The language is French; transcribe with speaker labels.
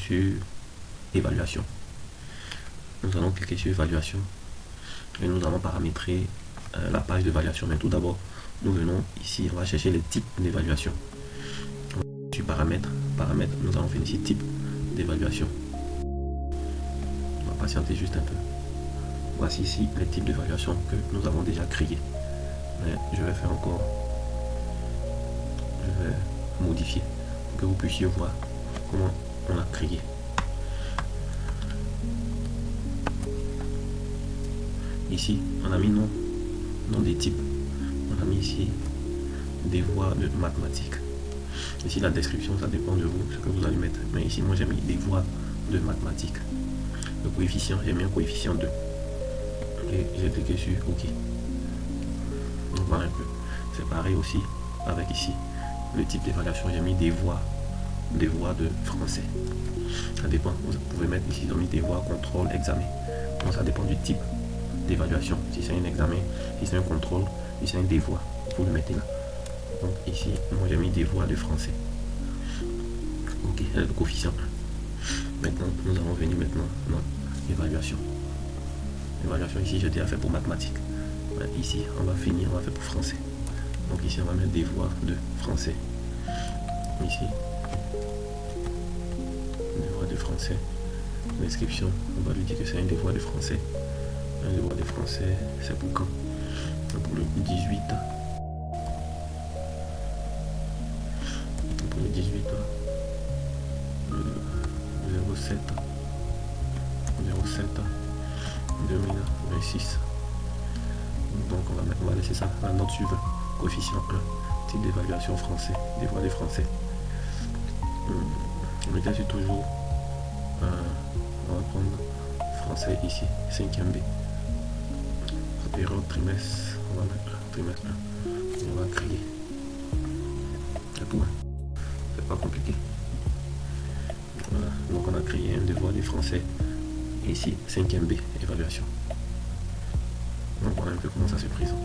Speaker 1: sur évaluation. Nous allons cliquer sur évaluation et nous allons paramétrer la page d'évaluation. Mais tout d'abord, nous venons ici, on va chercher les types d'évaluation. Sur paramètres, nous allons faire ici type d'évaluation. On va patienter juste un peu. Voici ici les types d'évaluation que nous avons déjà créés. Mais je vais faire encore, je vais modifier pour que vous puissiez voir comment on a créé. Ici, on a mis nom des types. On a mis ici des voies de mathématiques. Ici, la description, ça dépend de vous, ce que vous allez mettre. Mais ici, moi, j'ai mis des voies de mathématiques. Le coefficient, j'ai mis un coefficient 2. Et j'ai cliqué sur OK. Donc, voilà un peu. C'est pareil aussi avec ici. Le type d'évaluation, j'ai mis des voies de français. Ça dépend. Vous pouvez mettre ici, ils ont mis des voies contrôle, examen. Donc, ça dépend du type d'évaluation. Si c'est un examen, si c'est un contrôle, si c'est un devoir, vous le mettez là. Donc ici, moi j'ai mis des voies de français. Ok, le coefficient 1. Maintenant, nous allons venir maintenant dans évaluation. Évaluation ici, j'ai déjà fait pour mathématiques. Ici, on va finir, on va faire pour français. Donc ici, on va mettre des voies de français. Ici, des voies de français. Description, on va lui dire que c'est un devoir de français. Un devoir de français, c'est pour quand? Pour le 18. Pour le 18, le 07 2026. Donc on va laisser ça, la note suivante, coefficient 1, type d'évaluation français, devoir de français. On était sur toujours, on va prendre français ici, 5e B. Période trimestre, on va mettre trimestre 1. On va créer. C'est tout. C'est pas compliqué. Voilà. Donc on a créé un devoir de français. Ici, 5e B, évaluation. Donc voilà un peu comment ça se présente.